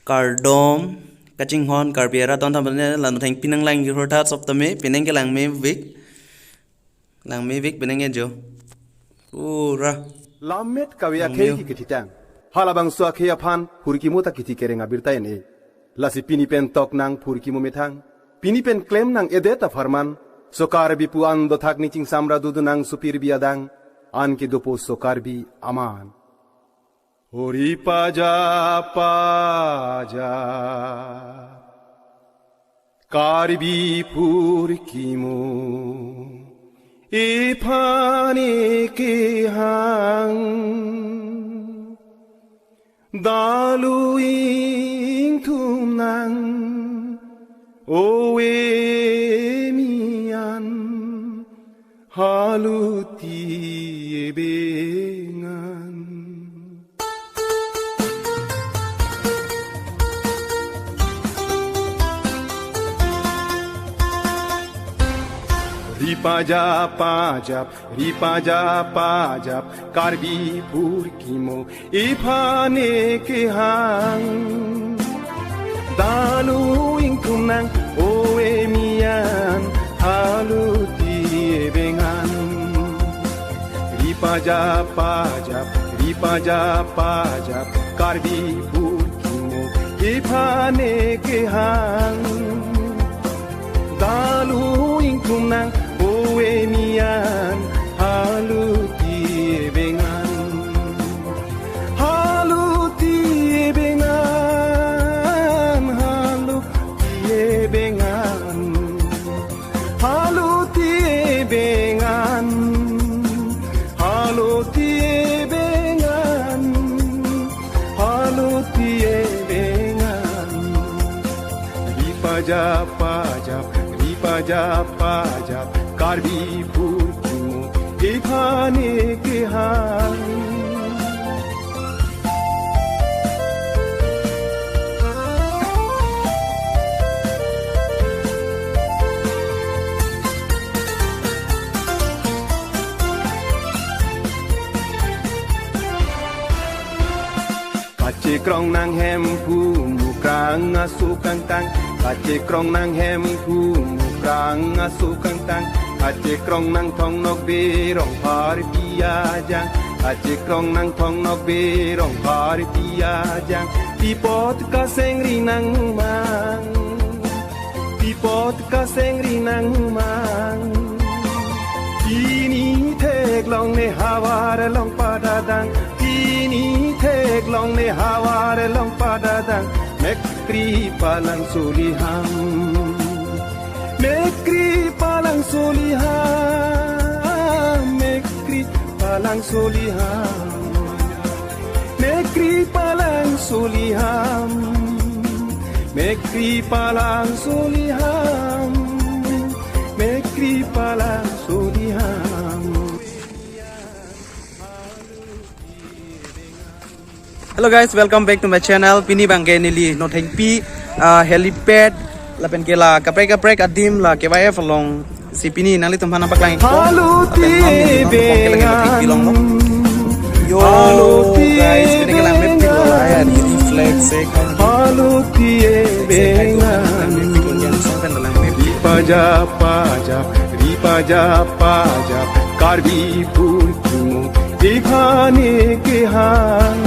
Cardom kaching hon carbiera ton tham ne lan thang pinang lang yu tha sop tame pinang ke lang me vic pinang ge jo ura Lamet kawia kei ki kititang halabang sua kei phan purki mo ta kiti kerenga birtai ne lasi pini pen tok nang purki mo methang pini pen claim nang edeta farman sokar bi puan do thak ni ching samra dudu nang supir biadang an ki dopo sokar bi aman Hori paja paja karbi purki mo Ipani ke hang daluing tunang owe mian haluti ebengan ripaja pajap karbi purkimo ipane ke hang dalu ingkunang owe mian haluti ebengan ripaja pajap karbi purkimo ipane ke hang dalu ingkunang owe mian haluti ebengan haluti ebengan haluti ebengan haluti ebengan haluti ebengan haluti ebengan pajap karbi purkimo ipane ke hang kace krong nang hem pu mukrang asukang tang kace krong nang hem pu mukrang asukang tang kace krong nang thong nok be rong par pia jang kace krong nang thong nok be rong par pia jang tipot ka sengri nang mang tipot ka sengri nang mang ini thek long ne hawar long padadang ini thek long ne hawar long padadang mekri palang suliham mekri palang suliham mekri palang suliham mekri palang suliham mekri palang suliham mekri palang suliham Hello guys, welcome back to my channel. Pini bangke nili no thang pi helipad la pen kela kaprek adim la KYF long si pini nali tum hana paklang ko yo guys pini kela me pi la ya ni reflex se haluti ebengan pajap karbi purkimo ipane ke hang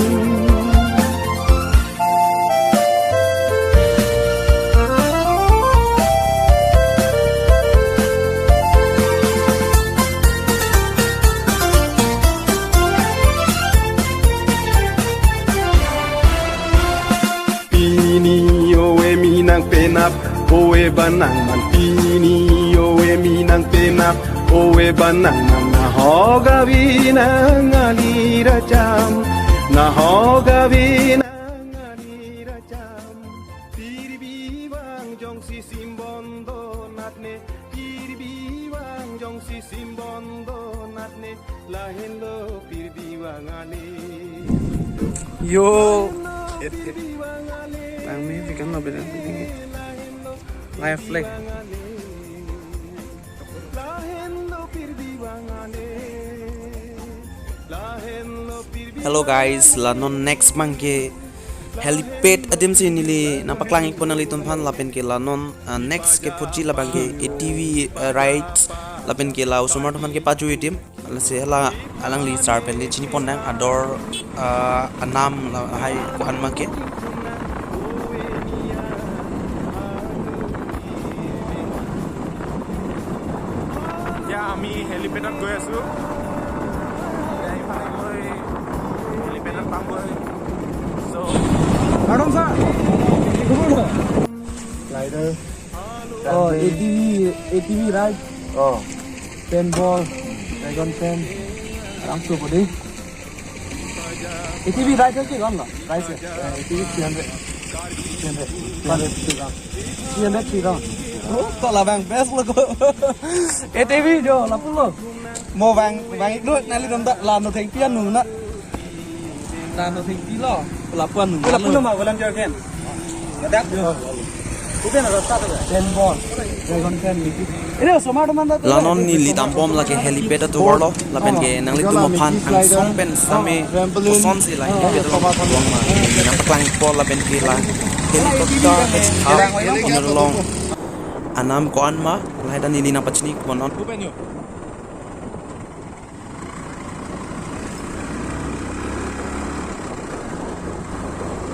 penap owe banang man pini owe minang penap owe banang na hoga binang alira jam na hoga binang alira jam tirbi wang jong si simbondo natne tirbi wang jong si simbondo natne lahen lo pirbi wang ale yo lang me bikan no beda live flag Hello guys, lanon next mangke helipad adim si nili napaklang ik ponali tumpan lapen ke lanon next ke puji labang ke ATV rides lapen ke lau sumar tuman ke paju itim lase hala alang li star pen li chini pondang ador anam hai ko anma ke ya ami helipadat goi asu dai phane moi helipadat pamboi so Madam sa rider oh ATV ride oh paintball dragon pen ang su bodi ATV ride ke gam na price ATV 300 oh to là vàng best lo ko ATV jo la pulo mo vàng ik nước nali dam da la no theng pian nu na la no theng pi lo la puan nu la pulo ma walang jo ken dak uben na rasta ta paintball dragon pen liki ini somato manda lanon ni litam bom la ke helipad to warlo la pen ke nang litum phan ang song pen same son si la helipad lo bong ma nang klang pol la pen ke la helicopter it's long anam ko anma lai dan ini nang pachni ko non uben yo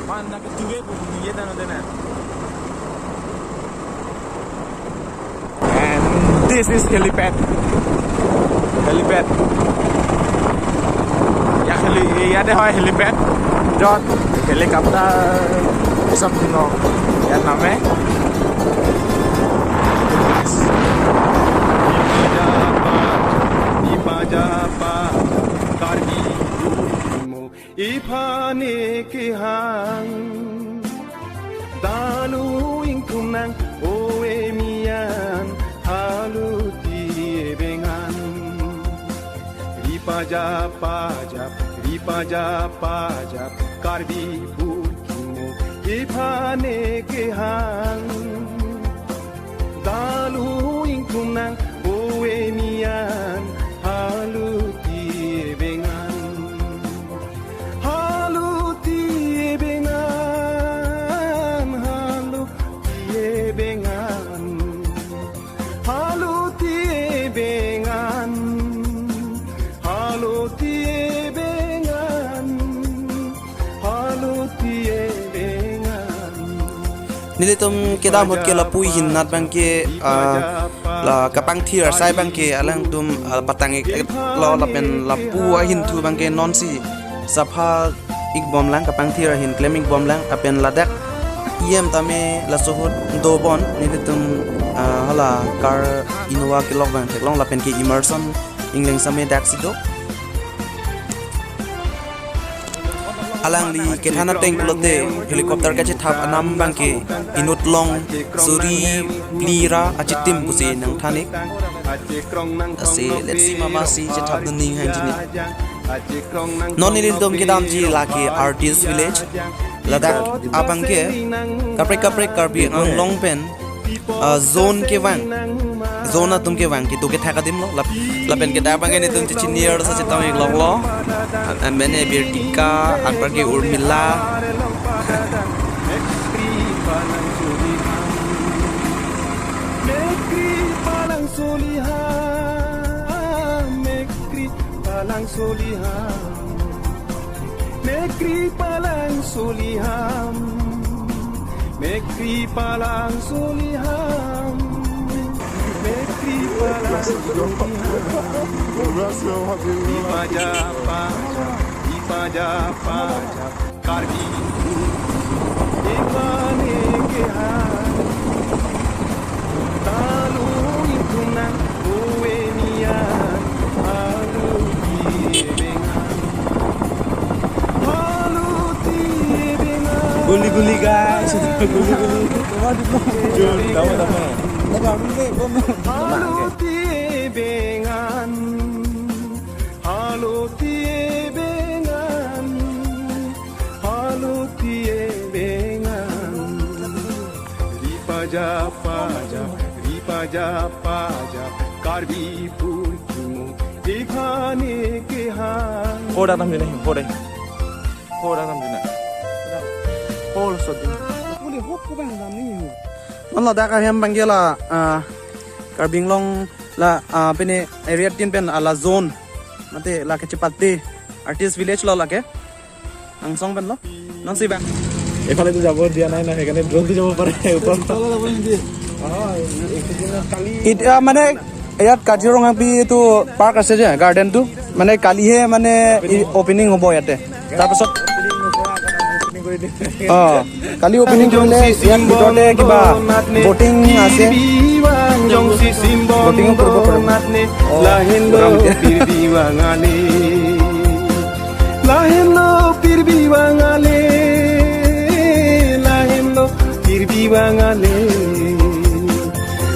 man na ke tuwe bu ye dan dena and this is helipad ya ya de hoy helipad jot helicopter something no ya name Ipajapa karbi mo ipane ke hang dalu ingkunang oe mian haluti bengan ipajapa karbi mo ipane ke hang dalu ingkunang oe mian haluti bengan haluti bengan haluti bengan haluti bengan haluti bengan nilitum kedam hot ke la pui hin nat bang ke la kapang thir sai bang ke alang tum patang lo la pen la pu hin thu bang ke non si sapha ik bom lang kapang thir hin claiming bom lang apen la dak iem tame la sohot do bon nilitum hala car innova ke lok bang long la pen ke immersion ingling same dak si do alang li ke thana teng pulote helicopter ka che thap anam bang ke inut long suri plira achitim busi nang thanik ase let's see mama si che thap ning han jini non ni dom ke dam ji la ke artist village ladak abang ke kapre karbi ang long pen zone ke wang zona tum ke wang ki to ke thaka dim lo la pen ke da bang ne tum chi near sa che tam ek long lo an mene birtika an par ke urmila Mekri palang soliham Mekri palang soliham Mekri palang soliham Mekri palang soliham Mekri palang soliham Ipajapa karbi Ikane kehan Talu intunang uwe nian haluti bengan guli guys guli haluti bengan haluti bengan haluti bengan ripaja karbi purkimu ikhane ke han ho da tam ni ho dai ho da tam ni sodin Puli hop ko bang nam ni hu. on la da ka hem bangela karbing long la pene area tin pen ala zone mate la ke chipatti artist village lo la ke angsong pen lo non si bang এফালে তো যাব দিয়া নাই না সেখানে ড্রোন দি যাব পারে উপর Tolo la bang di. এতিয়া মানে ইয়াত কাজিৰঙা বি এইটো পাৰ্ক আছে যে গাৰ্ডেনটো মানে কালিহে মানে অপেনিং হ'ব ইয়াতে তাৰপিছত কালি অপেনিং কৰিলে ইয়াত ভিতৰতে কিবা বটিং আছে বটিং কৰিব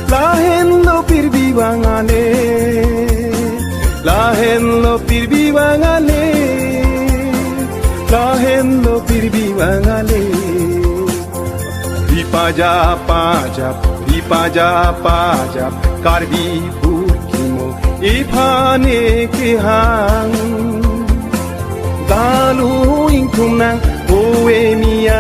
Lahenlo pirbibangale Lahenlo pirbibangale Lahenlo pirbibangale Ripaja pajap Karbi burkimo Iphane kehang Dalu ingkunang Owe miya